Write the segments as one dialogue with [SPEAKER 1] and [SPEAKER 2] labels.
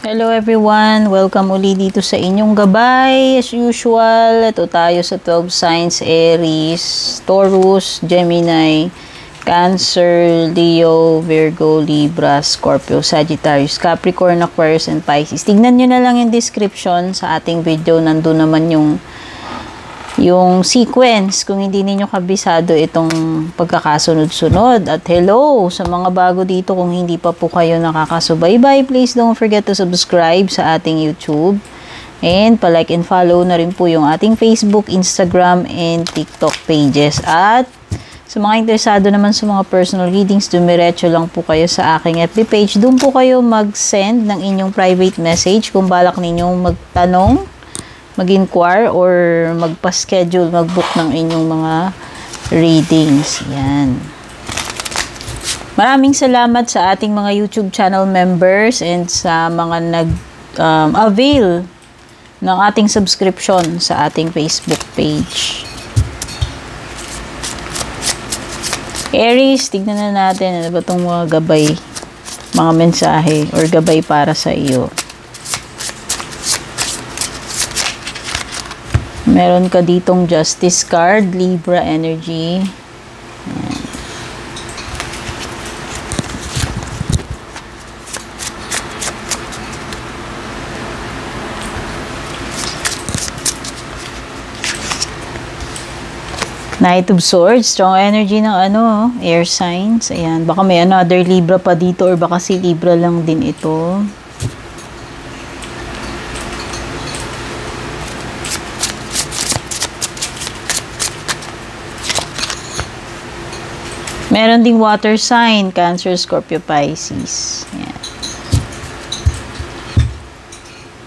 [SPEAKER 1] Hello everyone! Welcome uli dito sa inyong gabay. As usual, ito tayo sa 12 signs: Aries, Taurus, Gemini, Cancer, Leo, Virgo, Libra, Scorpio, Sagittarius, Capricorn, Aquarius, and Pisces. Tignan nyo na lang yung description sa ating video. Nandun naman yung sequence kung hindi niyo kabisado itong pagkakasunod-sunod. At hello sa mga bago dito, kung hindi pa po kayo nakakasubaybay, please don't forget to subscribe sa ating YouTube and palike and follow na rin po yung ating Facebook, Instagram, and TikTok pages. At sa mga interesado naman sa mga personal readings, dumiretso lang po kayo sa aking FB page. Doon po kayo mag-send ng inyong private message kung balak ninyong magtanong, mag-inquire, or magpa-schedule, mag-book ng inyong mga readings. Yan. Maraming salamat sa ating mga YouTube channel members and sa mga nag-avail ng ating subscription sa ating Facebook page. Aries, tignan na natin ano ba itong mga gabay, mga mensahe or gabay para sa iyo. Meron ka ditong Justice card, Libra energy. Ayan. Knight of Swords, strong energy ng air signs. Ayan, baka may another Libra pa dito or baka si Libra lang din ito. Meron ding water sign, Cancer, Scorpio, Pisces. Ayan.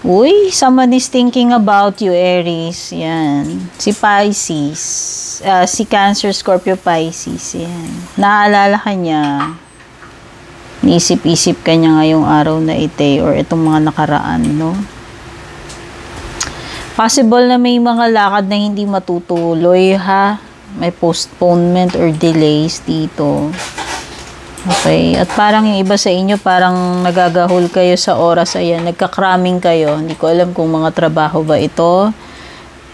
[SPEAKER 1] Uy, someone is thinking about you, Aries. Yan. Si Pisces. Si Cancer, Scorpio, Pisces. Yan. Naaalala ka niya. Niisip-isip ka niya ngayong araw na ite or itong mga nakaraan, no? Possible na may mga lakad na hindi matutuloy, ha? May postponement or delays dito. Okay. At parang yung iba sa inyo, parang nagagahol kayo sa oras. Ayan, nagka-cramming kayo. Hindi ko alam kung mga trabaho ba ito.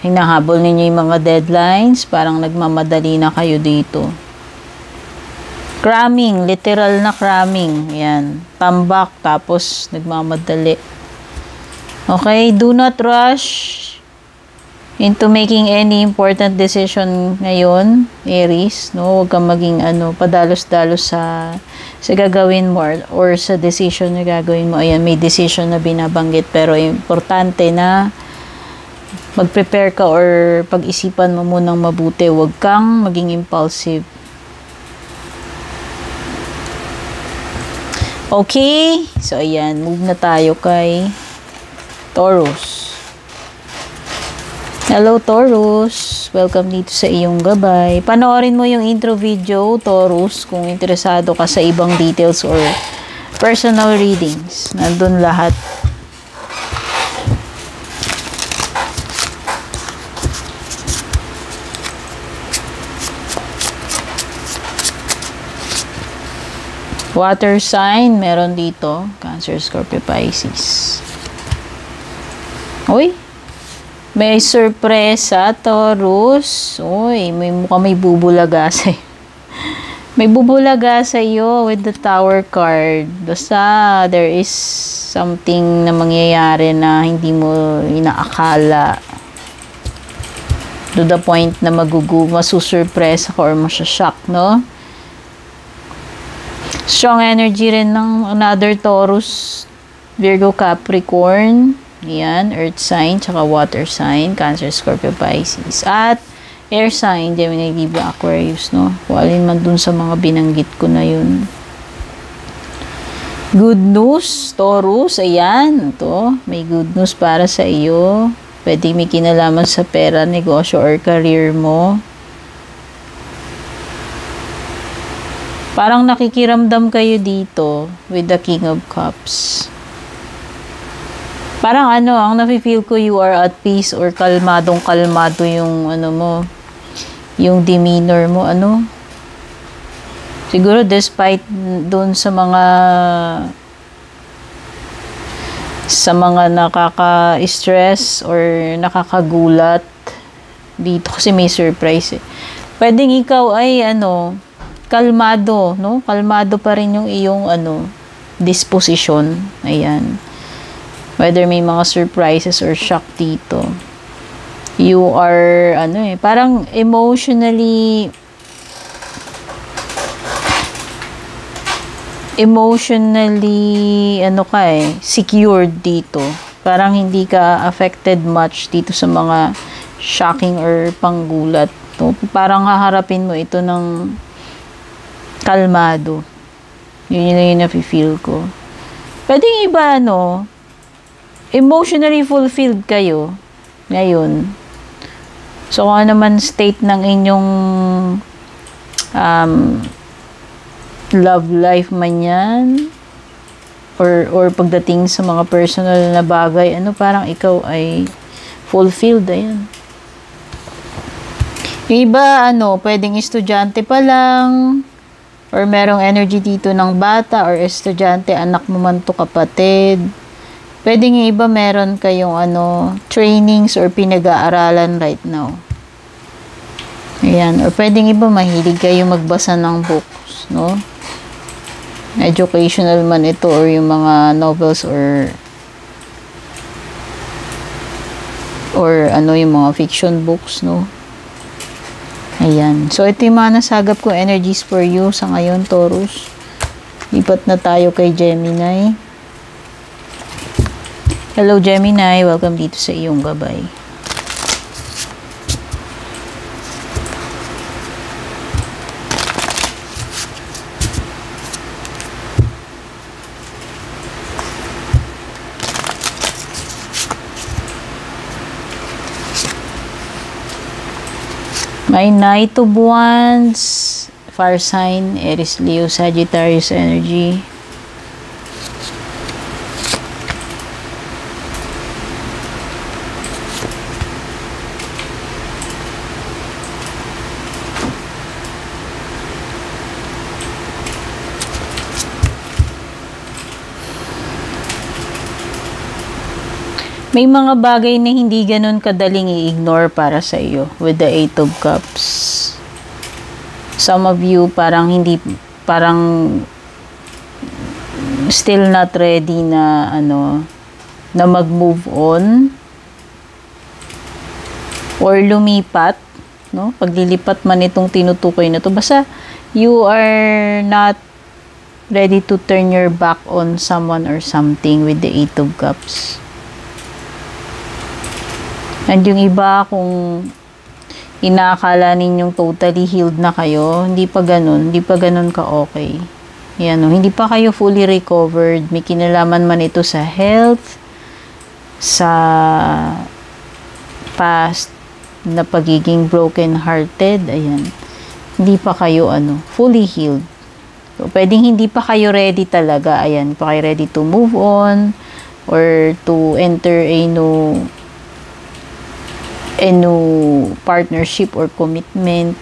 [SPEAKER 1] Hinahabol ninyo yung mga deadlines. Parang nagmamadali na kayo dito. Cramming. Literal na cramming. Ayan. Tambak. Tapos nagmamadali. Okay. Do not rush into making any important decision ngayon, Aries, no? Huwag kang maging padalos-dalos sa gagawin mo or sa decision na gagawin mo. Ayan, may decision na binabanggit pero importante na mag-prepare ka or pag-isipan mo munang mabuti. Huwag kang maging impulsive. Okay? So, ayan, move na tayo kay Taurus. Hello, Taurus. Welcome dito sa iyong gabay. Panoorin mo yung intro video, Taurus, kung interesado ka sa ibang details or personal readings. Nandun lahat. Water sign, meron dito. Cancer, Scorpio, Pisces. Uy! May surpresa, Taurus. Uy, may bubulaga sa'yo. May bubulaga sa'yo with the Tower card. Basta there is something na mangyayari na hindi mo inaakala. To the point na masusurpresa ka or masyashock, no? Strong energy rin ng another Taurus, Virgo, Capricorn. Yan, earth sign, tsaka water sign, Cancer, Scorpio, Pisces. At air sign, Gemini, Libra, Aquarius, no? Kung alin man dun sa mga binanggit ko na yun. Good news, Taurus, ayan, ito. May good news para sa iyo. Pwede may kinalaman sa pera, negosyo, or career mo. Parang nakikiramdam kayo dito with the King of Cups. Parang ang nafe-feel ko, you are at peace or kalmadong-kalmado yung yung demeanor mo, Siguro despite doon sa mga sa mga nakaka-stress or nakakagulat dito kasi may surprise eh. Pwedeng ikaw ay kalmado, no? Kalmado pa rin yung iyong disposition. Ayan. Whether may mga surprises or shock dito. You are parang emotionally secured dito. Parang hindi ka affected much dito sa mga shocking or panggulat. No? Parang haharapin mo ito ng kalmado. Yun yung nafe-feel ko. Pwedeng iba, emotionally fulfilled kayo ngayon. So, kung ano naman state ng inyong love life man yan, or pagdating sa mga personal na bagay, parang ikaw ay fulfilled, ayan. Yung iba, pwedeng estudyante pa lang, or merong energy dito ng bata, or estudyante, anak mo man to, kapatid. Pwedeng yung iba, meron kayong, trainings or pinag-aaralan right now. Ayan. Or pwedeng iba, mahilig kayo magbasa ng books, no? Educational man ito, or yung mga novels, or yung mga fiction books, no? Ayan. So, ito yung mga nasagap kong energies for you sa ngayon, Taurus. Lipat na tayo kay Gemini. Hello, Gemini. Welcome dito sa iyong gabay. May Knight of Wands, fire sign, Aries, Leo, Sagittarius energy. May mga bagay na hindi ganun kadaling i-ignore para sa iyo with the Eight of Cups. Some of you parang still not ready na na mag-move on or lumipat, no? Paglilipat man itong tinutukoy na to, basta you are not ready to turn your back on someone or something with the Eight of Cups. And yung iba, kung inaakala ninyong totally healed na kayo, hindi pa ganun ka okay. Yan, hindi pa kayo fully recovered. May kinalaman man ito sa health, sa past na pagiging broken-hearted, ayan. Hindi pa kayo fully healed. So, pwedeng hindi pa kayo ready talaga, ayan. Pa kayo ready to move on or to enter a new partnership or commitment.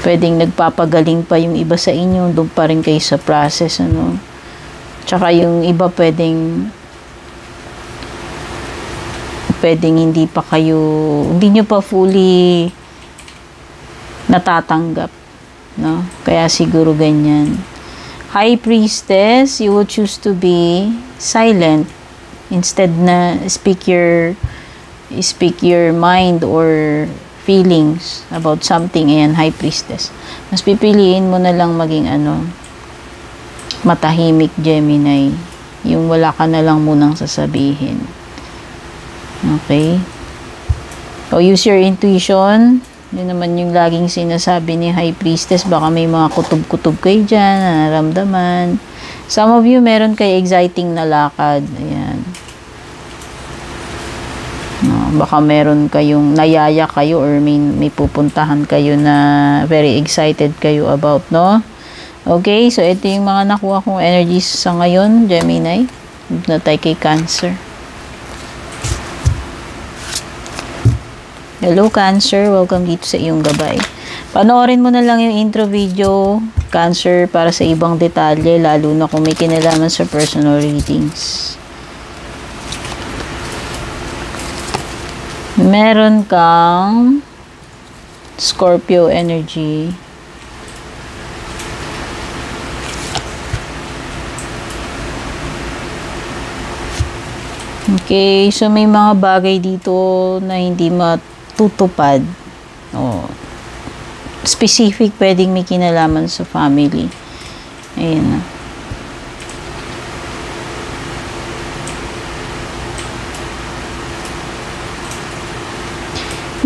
[SPEAKER 1] Pwedeng nagpapagaling pa yung iba sa inyo, doon pa rin kayo sa process, Tsaka yung iba pwedeng hindi nyo pa fully natatanggap, no? Kaya siguro ganyan. High Priestess, you will choose to be silent instead na speak your mind or feelings about something. Ayan, High Priestess. Mas pipiliin mo na lang maging matahimik, Gemini. Yung wala ka na lang munang sasabihin. Okay? So, use your intuition. Yun naman yung laging sinasabi ni High Priestess. Baka may mga kutob-kutob kayo dyan na naramdaman. Some of you, meron kayo exciting na lakad. Ayan. Baka meron kayong nayaya kayo or may pupuntahan kayo na very excited kayo about, no? Okay, so ito yung mga nakuha kong energies sa ngayon, Gemini. Na tayo kay Cancer. Hello Cancer, welcome dito sa iyong gabay. Panoorin mo na lang yung intro video, Cancer, para sa ibang detalye, lalo na kung may kinalaman sa personal readings. Meron kang Scorpio energy. Okay, so may mga bagay dito na hindi matutupad. Oh. Specific, pwedeng may kinalaman sa family. Ayan na.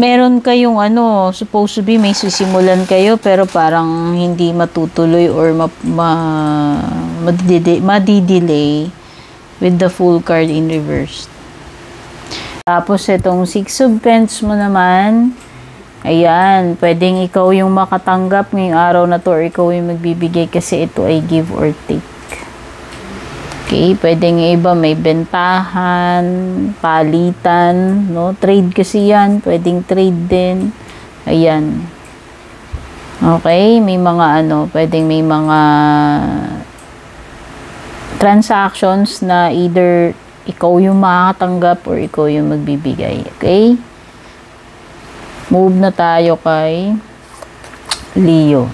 [SPEAKER 1] Meron kayong supposed to be may sisimulan kayo pero parang hindi matutuloy or madidelay with the Fool card in reverse. Tapos itong Six of Pentacles mo naman, ayan, pwedeng ikaw yung makatanggap ngayong araw na to or ikaw yung magbibigay kasi ito ay give or take. Okay, pwedeng iba may bentahan, palitan, no? Trade kasi yan, pwedeng trade din. Ayan. Okay, may mga pwedeng may mga transactions na either ikaw yung makakatanggap or ikaw yung magbibigay. Okay? Move na tayo kay Leo.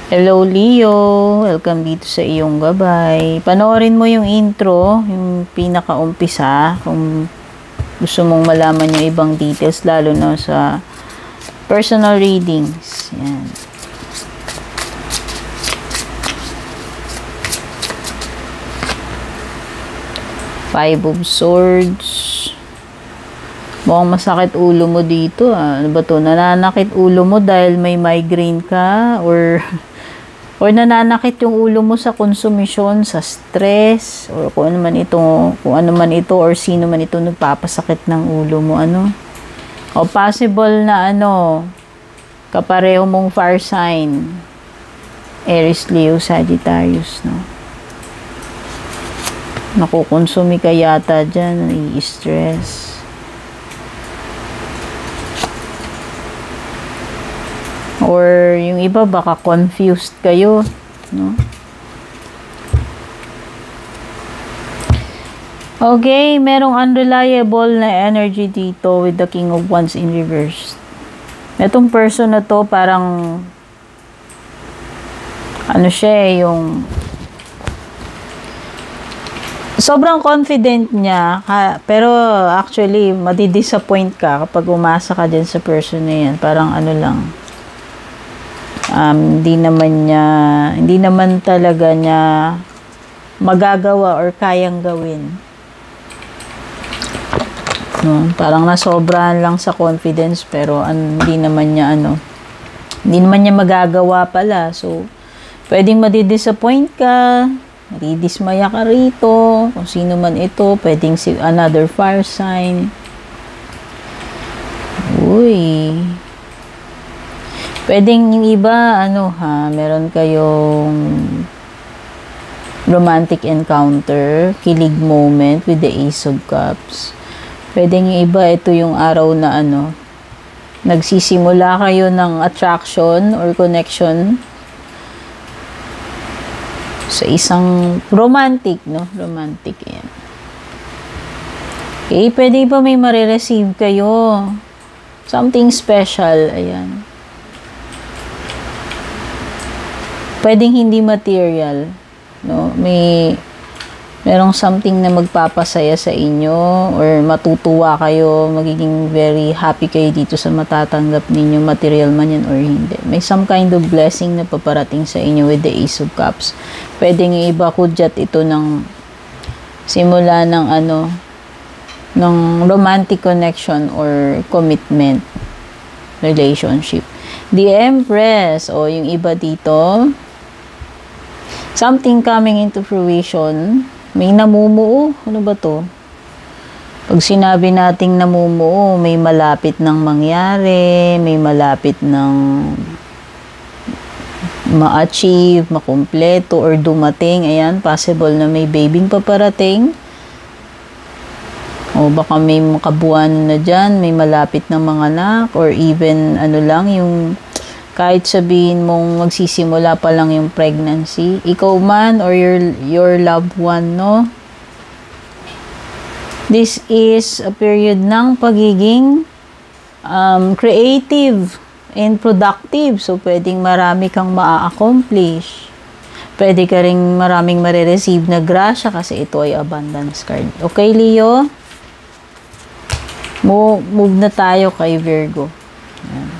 [SPEAKER 1] Hello Leo, welcome dito sa iyong gabay. Panoorin mo yung intro, yung pinakaumpisa kung gusto mong malaman yung ibang details lalo na sa personal readings. Yan. Five of Swords. Mukhang masakit ulo mo dito. Ano ba to? Nananakit ulo mo dahil may migraine ka or nananakit yung ulo mo sa konsumisyon, sa stress, or kung ano man ito or sino man ito nagpapasakit ng ulo mo, O possible na kapareho mong fire sign. Aries, Leo, Sagittarius, no? Nakukonsumi ka yata dyan, i-stress. Or yung iba baka confused kayo, no? Okay, merong unreliable na energy dito with the King of Wands in reverse. Itong person na to parang siya yung sobrang confident niya, pero actually madi-disappoint ka kapag umasa ka din sa person na yan. Parang hindi naman talaga niya magagawa or kayang gawin. No, parang nasobrahan lang sa confidence pero hindi naman niya magagawa pala. So, pwedeng madi-disappoint ka, madidismaya ka rito, kung sino man ito, pwedeng another fire sign. Uy. Pwedeng yung iba, meron kayong romantic encounter, kilig moment with the Ace of Cups. Pwedeng yung iba, ito yung araw na nagsisimula kayo ng attraction or connection sa isang romantic, no? Romantic, yan. Okay, pwede pa may marireceive kayo. Something special, ayan. Pwedeng hindi material, no? Merong something na magpapasaya sa inyo or matutuwa kayo, magiging very happy kayo dito sa matatanggap ninyo, material man yan or hindi. May some kind of blessing na paparating sa inyo with the Ace of Cups. Pwedeng yung iba kudyat ito ng simula ng ng romantic connection or commitment relationship. The Empress, o yung iba dito, something coming into fruition. May namumuo. Ano ba to? Pag sinabi nating namumuo, may malapit ng mangyari, may malapit ng ma-achieve, makumpleto, or dumating. Ayan, possible na may babying paparating. O baka may makabuan na dyan, may malapit ng mga anak, or even ano lang, yung kahit sabihin mong magsisimula pa lang yung pregnancy, ikaw man or your loved one, no? This is a period ng pagiging creative and productive. So, pwedeng marami kang maa-accomplish. Pwede ka rin maraming marireceive na grasya kasi ito ay abundance card. Okay, Leo? Move na tayo kay Virgo. Ayan.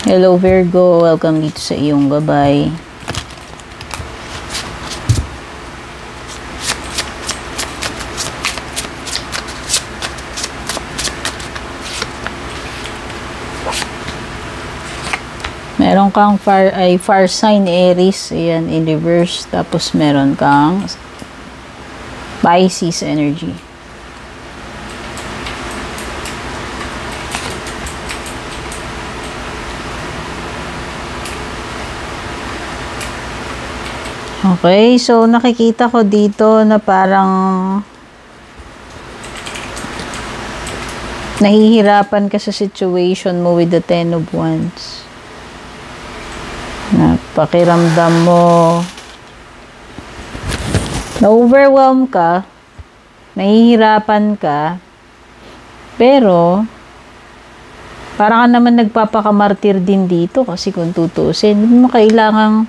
[SPEAKER 1] Hello, Virgo. Welcome dito sa iyong gabay. Meron kang fire sign Aries, ayan, in reverse. Tapos meron kang Pisces energy. Okay, so nakikita ko dito na parang nahihirapan ka sa situation mo with the Ten of Wands. Pakiramdam mo na-overwhelm ka, nahihirapan ka, pero parang ka naman nagpapakamartir din dito kasi kung tutusin, hindi mo kailangang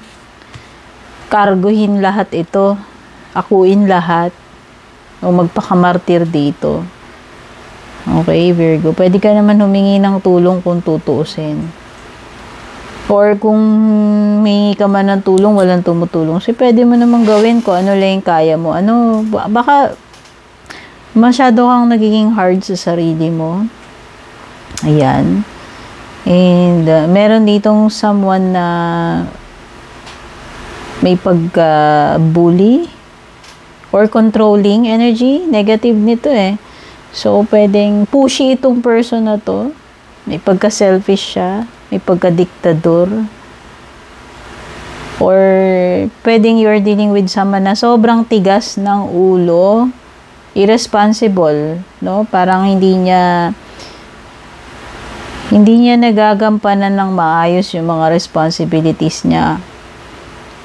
[SPEAKER 1] karguhin lahat ito, akuin lahat, o magpakamartir dito. Okay, Virgo. Pwede ka naman humingi ng tulong kung tutuusin. Or kung humingi ka man ng tulong, walang tumutulong. So, pwede mo naman gawin kung ano lang yung kaya mo. Ano, baka masyado kang nagiging hard sa sarili mo. Ayan. And, meron ditong someone na may pagka-bully or controlling energy. Negative nito eh. So, pwedeng pushy itong person na to. May pagka-selfish siya. May pagka-diktador. Or, pwedeng you're dealing with someone na sobrang tigas ng ulo. Irresponsible. No? Parang hindi niya nagagampanan ng maayos yung mga responsibilities niya.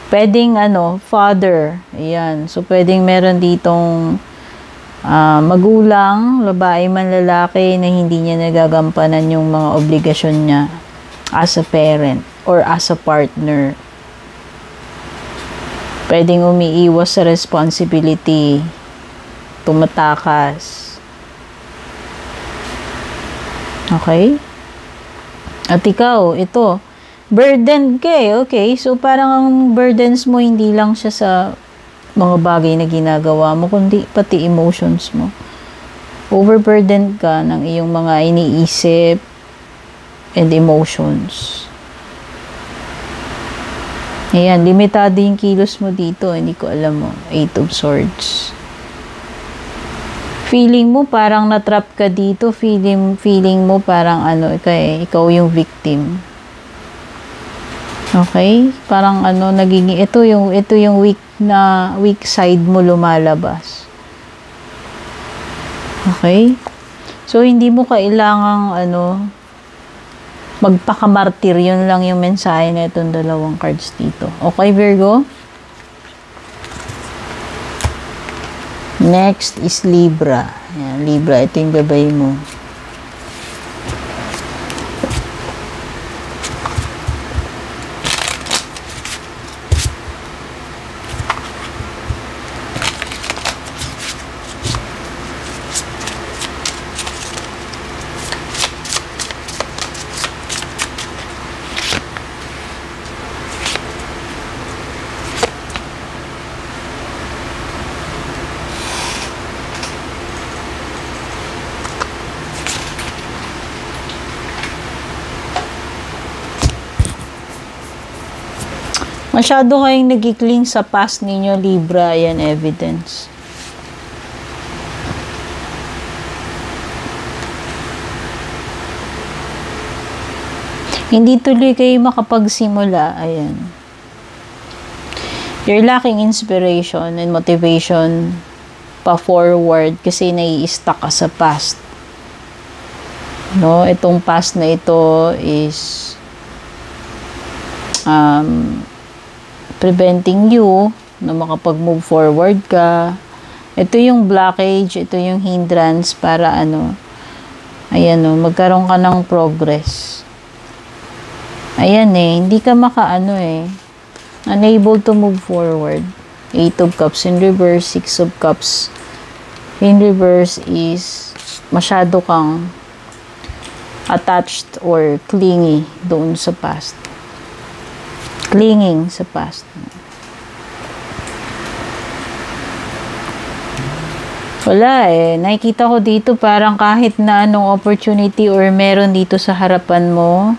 [SPEAKER 1] Pwedeng father. Ayan. So, pwedeng meron ditong magulang, babae man lalaki, na hindi niya nagagampanan yung mga obligasyon niya as a parent or as a partner. Pwedeng umiiwas sa responsibility. Tumatakas. Okay? At ikaw, ito, burdened ka eh. Okay, so parang ang burdens mo hindi lang siya sa mga bagay na ginagawa mo, kundi pati emotions mo. Overburdened ka ng iyong mga iniisip and emotions. Ayan, limitado yung kilos mo dito. Hindi ko alam mo. Eight of Swords. Feeling mo parang natrap ka dito. Feeling mo parang ikaw yung victim. Okay? Parang nagiging ito yung weak side mo lumalabas. Okay? So hindi mo kailangang magpakamartir. Yun lang yung mensahe na itong dalawang cards dito. Okay, Virgo? Next is Libra. Ayan, Libra, ito yung gabay mo. Masyado kayong nagikling sa past ninyo, Libra. Ayan, evidence. Hindi tuloy kayo makapagsimula. Ayan. You're lacking inspiration and motivation pa forward kasi nai-stuck ka sa past. No, itong past na ito is preventing you na makapag-move forward ka. Ito yung blockage, ito yung hindrance para ayan magkaroon ka ng progress. Ayan hindi ka unable to move forward. 8 of Cups in reverse, 6 of Cups in reverse is masyado kang attached or clingy doon sa past. Clinging sa past. Wala nakikita ko dito parang kahit na anong opportunity or meron dito sa harapan mo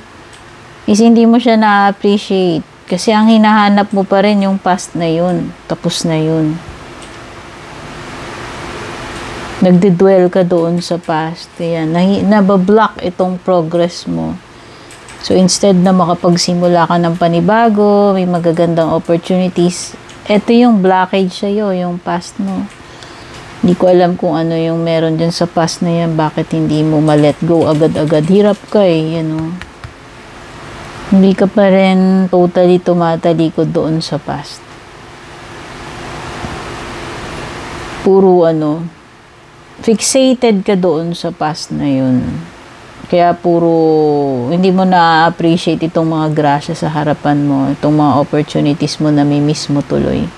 [SPEAKER 1] is hindi mo siya na-appreciate. Kasi ang hinahanap mo pa rin yung past na yun. Tapos na yun. Nagdidwell ka doon sa past. Ayan, nabablock itong progress mo. So, instead na makapagsimula ka ng panibago, may magagandang opportunities, ito yung blockage sa'yo, yung past mo. Hindi ko alam kung ano yung meron dyan sa past na yan. Bakit hindi mo ma-let go agad-agad? Hirap ka Hindi ka pa rin totally tumatalikod doon sa past. Puro fixated ka doon sa past na yun. Kaya hindi mo na-appreciate itong mga grasya sa harapan mo, itong mga opportunities mo na mi-miss mo tuloy.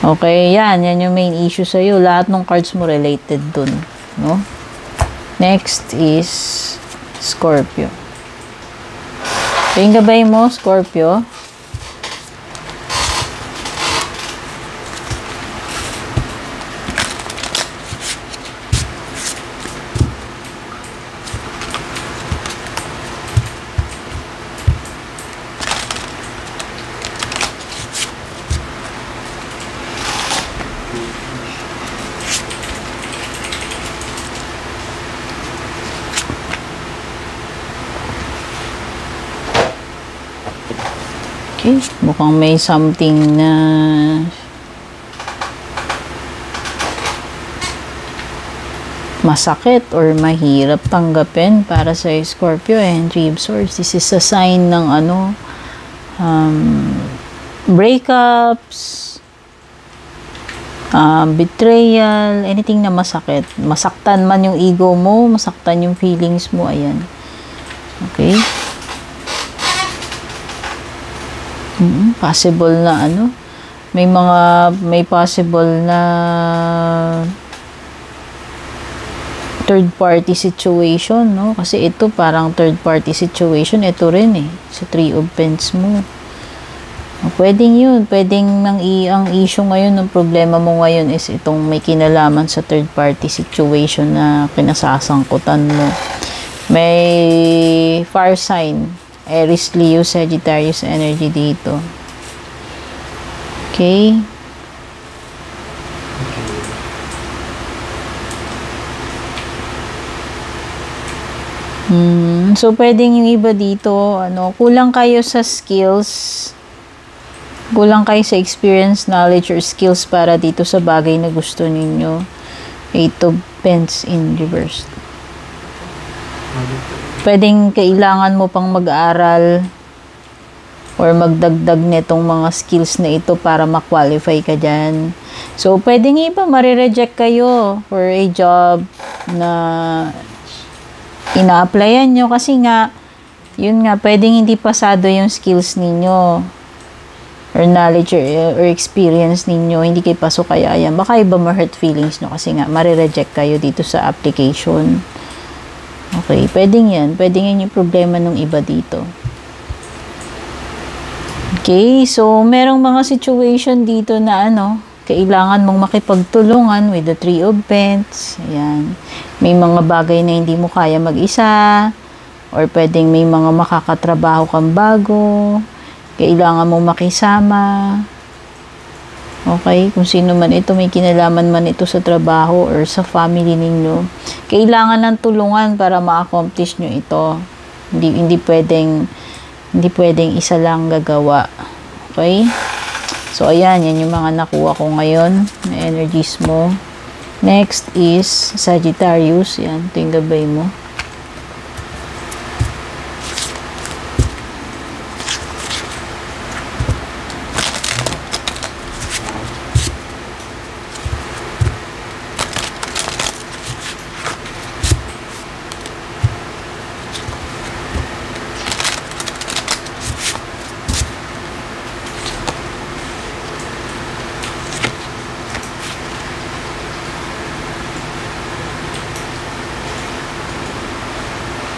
[SPEAKER 1] Okay, yan yung main issue sa'yo. Lahat ng cards mo related dun, no? Next is Scorpio. Yung gabay mo, Scorpio. Okay, mukhang may something na masakit or mahirap tanggapin para sa Scorpio and Three of Swords. This is a sign ng breakups, betrayal, anything na masakit. Masaktan man yung ego mo, masaktan yung feelings mo, ayan. Okay? Possible na may possible na third party situation, no? Kasi ito parang third party situation, ito rin sa Three of Pentacles mo. Pwedeng yun, ang issue ngayon, ng problema mo ngayon is itong may kinalaman sa third party situation na kinasasangkutan mo. May fire sign, Aries, Leo, Sagittarius energy dito. Okay? So, pwedeng yung iba dito, kulang kayo sa skills, kulang kayo sa experience, knowledge, or skills para dito sa bagay na gusto ninyo. 8 of Pentacles in reverse. Pwedeng kailangan mo pang mag-aral or magdagdag netong mga skills na ito para ma-qualify ka dyan. So, pwedeng iba, marireject kayo for a job na ina-applyan nyo kasi pwedeng hindi pasado yung skills ninyo or knowledge or experience ninyo, hindi kayo pasok kaya yan. Baka iba ma-hurt feelings nyo kasi marireject kayo dito sa application. Okay, pwedeng yan yung problema ng iba dito. Okay, so merong mga situation dito na kailangan mong makipagtulungan with the Three of Pentacles. Ayan. May mga bagay na hindi mo kaya mag-isa or pwedeng may mga makakatrabaho kang bago. Kailangan mong makisama. Okay, kung sino man ito, may kinalaman man ito sa trabaho or sa family ninyo. Kailangan ng tulungan para ma-accomplish nyo ito. Hindi pwedeng isa lang gagawa. Okay? So, ayan. Yan yung mga nakuha ko ngayon na energies mo. Next is Sagittarius. Yan. Ito yung gabay mo.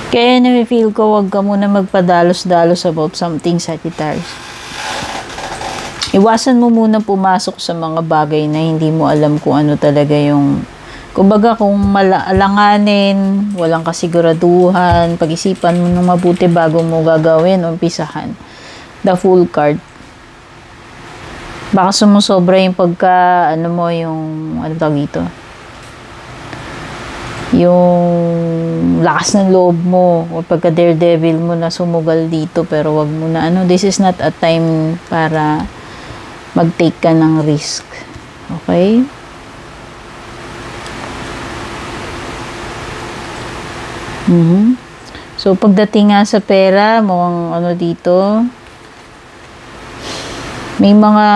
[SPEAKER 1] Kaya na-feel ko, wag ka muna magpadalos-dalos about something, Sagittarius. Iwasan mo muna pumasok sa mga bagay na hindi mo alam kung ano talaga yung, kumbaga kung alanganin, walang kasiguraduhan, pag-isipan mo nung mabuti bago mo gagawin, umpisahan. The Fool card. Baka sumusobra yung pagka, ano tawag dito? Yung lakas ng loob mo o pagka daredevil mo na sumugal dito, pero wag mo na this is not a time para mag-take ka ng risk. Okay? So pagdating nga sa pera, mukhang dito, may mga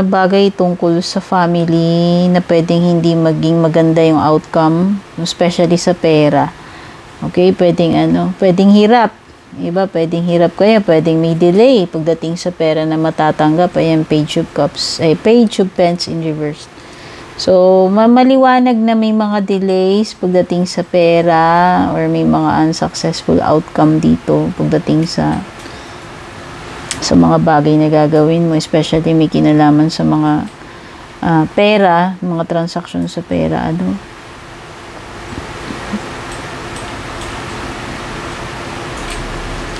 [SPEAKER 1] bagay tungkol sa family na pwedeng hindi maging maganda yung outcome, especially sa pera. Okay, pwedeng hirap. Iba, pwedeng hirap kayo, pwedeng may delay pagdating sa pera na matatanggap. Ayan, Page of Pence in reverse. So, maliwanag na may mga delays pagdating sa pera or may mga unsuccessful outcome dito pagdating sa mga bagay na gagawin mo, especially may kinalaman sa mga pera, mga transaction sa pera,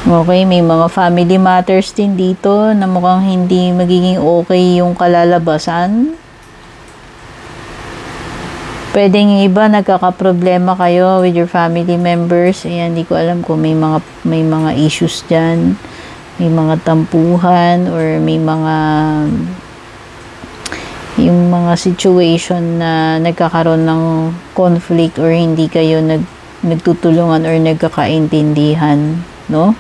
[SPEAKER 1] Okay, may mga family matters din dito na mukhang hindi magiging okay yung kalalabasan. Pwedeng iba nagkakaproblema kayo with your family members. Ayan, hindi ko alam kung may mga issues dyan. May mga tampuhan or may yung mga situation na nagkakaroon ng conflict or hindi kayo nagtutulungan or nagkakaintindihan, no?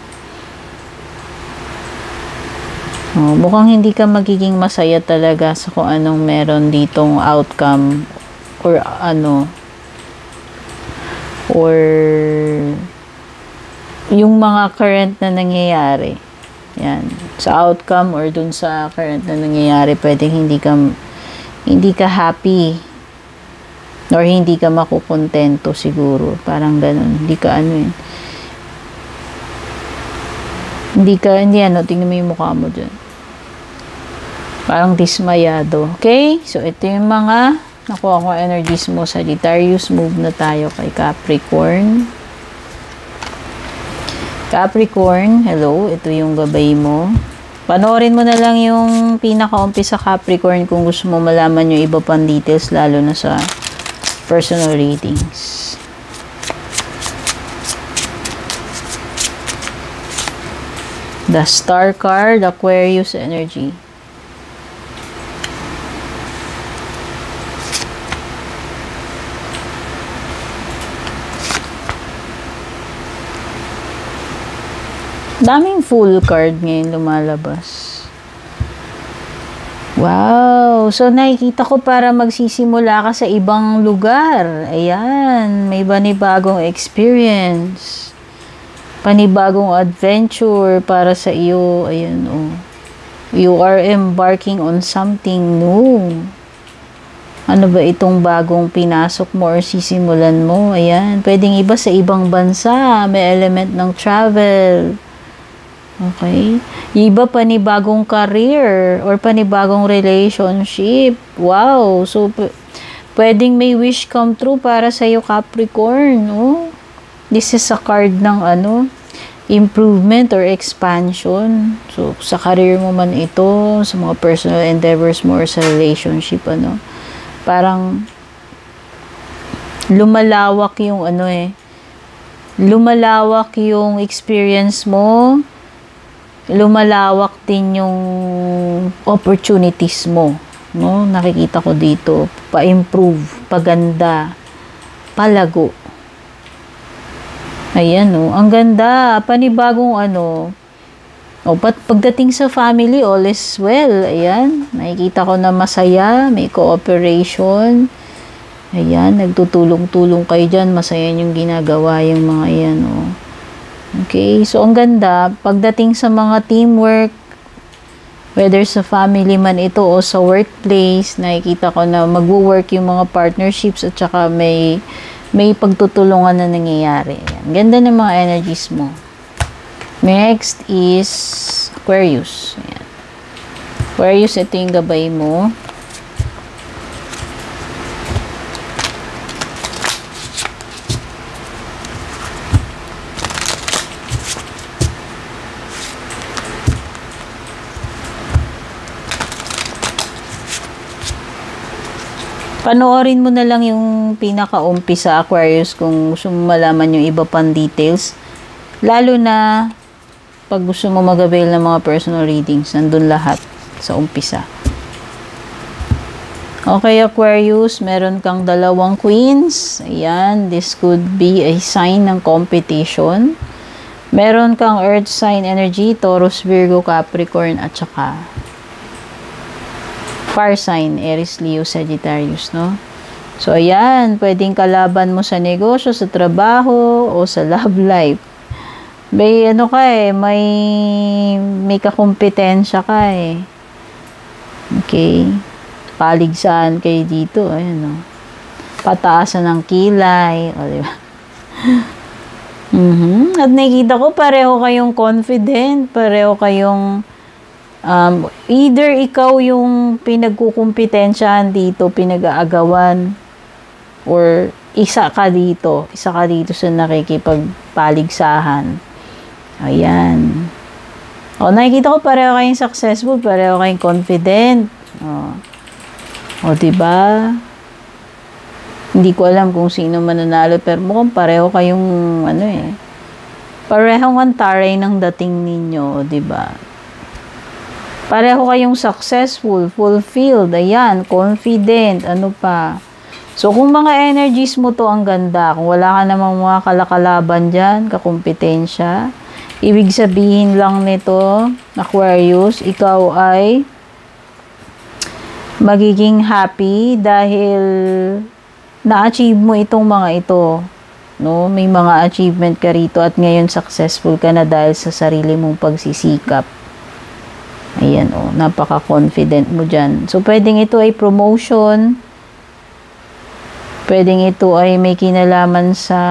[SPEAKER 1] Mukhang hindi ka magiging masaya talaga sa kung anong meron ditong outcome or or yung mga current na nangyayari. Yan. Sa outcome or dun sa current na nangyayari, pwedeng hindi ka happy or hindi ka makukontento siguro. Parang ganun. Tingnan mo yung mukha mo dyan. Parang dismayado. Okay? So, ito yung mga nakuha ko energies mo, Sagittarius. Move na tayo kay Capricorn. Capricorn, hello, ito yung gabay mo. Panoorin mo na lang yung pinaka-umpisa Capricorn kung gusto mo malaman yung iba pang details, lalo na sa personal readings. The Star card, Aquarius energy. Daming Fool card ngayon lumalabas. Wow! So, nakikita ko para magsisimula ka sa ibang lugar. Ayan. May panibagong experience. Panibagong adventure para sa iyo. Ayan, You are embarking on something new. Ano ba itong bagong pinasok mo or sisimulan mo? Ayan. Pwedeng iba sa ibang bansa. May element ng travel. Okay? Iba panibagong career or panibagong relationship. Wow! So, pwedeng may wish come true para sa iyo, Capricorn. This is a card ng improvement or expansion. So, sa career mo man ito, sa mga personal endeavors mo or sa relationship, parang lumalawak yung lumalawak yung experience mo, lumalawak din yung opportunities mo, no? Nakikita ko dito, pa-improve, paganda, palago. Ayan, oh, ang ganda, panibagong ano. O, pagdating sa family, all is well. Ayan, nakikita ko na masaya, may cooperation. Ayan, nagtutulong-tulong kayo dyan, masaya yung ginagawa yung mga yan, oh. Okay, so ang ganda, pagdating sa mga teamwork, whether sa family man ito o sa workplace, nakikita ko na magwo-work yung mga partnerships at saka may pagtutulungan na nangyayari. Ayan, ganda ng mga energies mo. Next is Aquarius. Ayan. Aquarius, ito yung gabay mo. Panoorin mo na lang yung pinaka-umpisa, Aquarius, kung gusto mo malaman yung iba pang details. Lalo na pag gusto mo mag-avail ng mga personal readings, nandun lahat sa umpisa. Okay, Aquarius, meron kang 2 queens. Ayan, this could be a sign ng competition. Meron kang earth sign energy, Taurus, Virgo, Capricorn, at saka fire sign, Aries, Leo, Sagittarius, no? So, ayan, pwedeng kalaban mo sa negosyo, sa trabaho, o sa love life. May ano ka eh, may kakumpetensya ka eh. Okay. Paligsahan kayo dito, ayan o. Pataasan ng kilay, o diba? At nakikita ko, pareho kayong confident, pareho kayong either ikaw yung pinagkukumpetensyahan dito, pinag-aagawan, or isa ka dito sa nakikipagpaligsahan. Ayan. O, nakikita ko pareho kayong successful, pareho kayong confident. O, diba? Hindi ko alam kung sino mananalo, pero mukhang pareho kayong, parehong ang taray ng dating ninyo, diba? Pareho kayong successful, fulfilled, ayan, confident, ano pa. So, kung mga energies mo to ang ganda, kung wala ka namang mga kalakalaban dyan, kakumpetensya, ibig sabihin lang nito, Aquarius, ikaw ay magiging happy dahil na-achieve mo itong mga ito. No? May mga achievement ka rito at ngayon successful ka na dahil sa sarili mong pagsisikap. Ayan, oh, napaka-confident mo dyan. So, pwedeng ito ay promotion. Pwedeng ito ay may kinalaman sa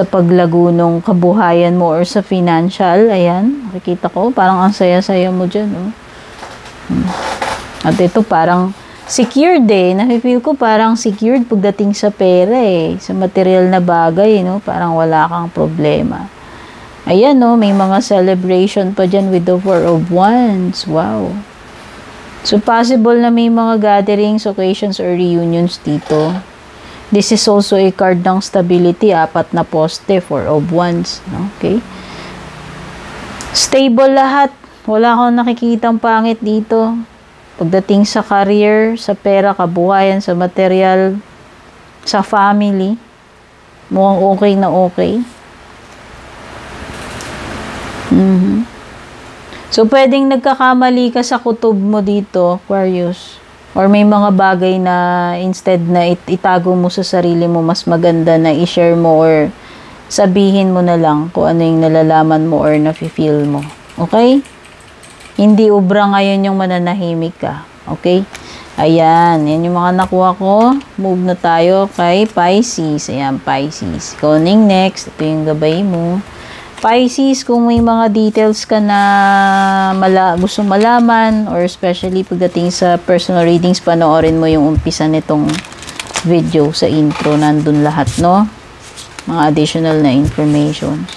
[SPEAKER 1] paglago ng kabuhayan mo or sa financial. Ayan, nakikita ko. Parang ang saya-saya mo dyan. Oh. At ito parang secured eh. Nafe-feel ko parang secured pagdating sa pera eh. Sa material na bagay, no? Parang wala kang problema. Ayan, no? May mga celebration pa dyan with the 4 of Wands. Wow. So, possible na may mga gatherings, occasions, or reunions dito. This is also a card ng stability. 4 na poste, 4 of Wands. Okay? Stable lahat. Wala akong nakikitang pangit dito. Pagdating sa career, sa pera, kabuhayan, sa material, sa family, mukhang okay na okay. So, pwedeng nagkakamali ka sa kutob mo dito, Aquarius. Or may mga bagay na instead na itago mo sa sarili mo, mas maganda na i-share mo or sabihin mo na lang kung ano yung nalalaman mo or nafe-feel mo. Okay? Hindi ubra ngayon yung mananahimik ka. Okay? Ayan. Yan yung mga nakuha ko. Move na tayo kay Pisces. Ayan, Pisces. Going next. Ito yung gabay mo. Pisces, kung may mga details ka na gusto malaman or especially pagdating sa personal readings, panoorin mo yung umpisa nitong video sa intro. Nandun lahat, no? Mga additional na information.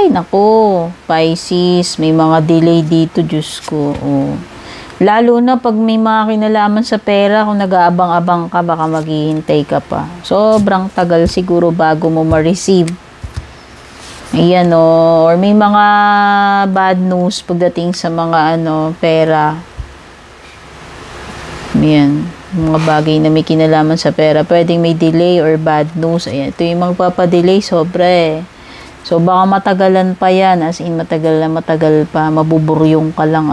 [SPEAKER 1] Ay, nako, Pisces, may mga delay dito, Diyos ko. Oh. Lalo na pag may mga kinalaman sa pera, kung nag-aabang-abang ka, baka maghihintay ka pa. Sobrang tagal siguro bago mo ma-receive. Ayan, or may mga bad news pagdating sa mga pera. Ayan, mga bagay na may kinalaman sa pera. Pwedeng may delay or bad news. Ayan, ito yung magpapadelay, sobra So, baka matagalan pa yan. As in, matagal pa. Mabuburyong ka lang,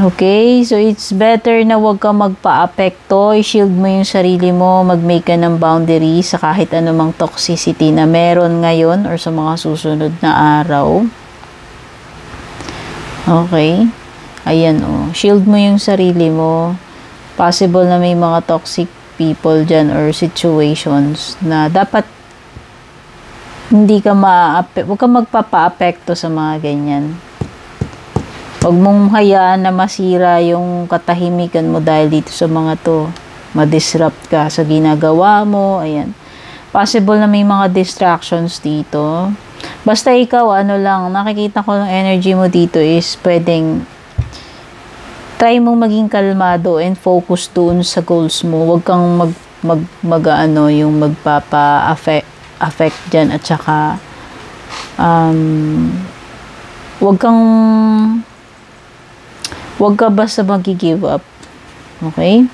[SPEAKER 1] Okay, so it's better na wag ka magpa-apekto. I-shield mo yung sarili mo. Mag-make ka ng boundaries sa kahit anumang toxicity na meron ngayon or sa mga susunod na araw. Okay. Ayan, shield mo yung sarili mo. Possible na may mga toxic people dyan or situations na dapat hindi ka wag ka magpapa-apekto sa mga ganyan. Huwag mong hayaan na masira yung katahimikan mo dahil dito sa mga to. Ma-disrupt ka sa ginagawa mo. Ayan. Possible na may mga distractions dito. Basta ikaw, nakikita ko yung energy mo dito is pwedeng try mong maging kalmado and focus doon sa goals mo. Huwag kang yung magpapa-affect dyan at saka huwag ka basta mag-give up. Okay?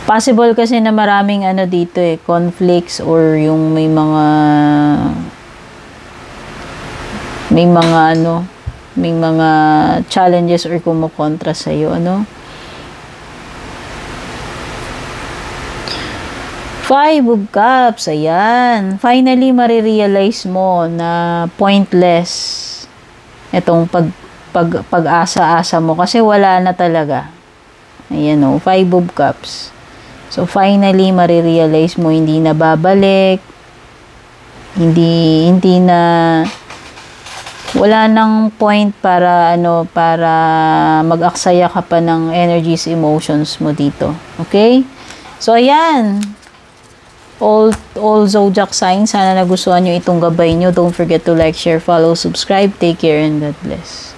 [SPEAKER 1] Possible kasi na maraming dito conflicts or yung may mga challenges or kumukontra sa iyo, Five of Cups, ayan. Finally, marirealize mo na pointless itong pag-asa-asa mo kasi wala na talaga. Ayan, Five of Cups. So, finally, marirealize mo, hindi na babalik. Hindi na, wala nang point para mag-aksaya ka pa ng energies, emotions mo dito. Okay? So, ayan. All zodiac signs, sana nagustuhan nyo itong gabay nyo. Don't forget to like, share, follow, subscribe. Take care and God bless.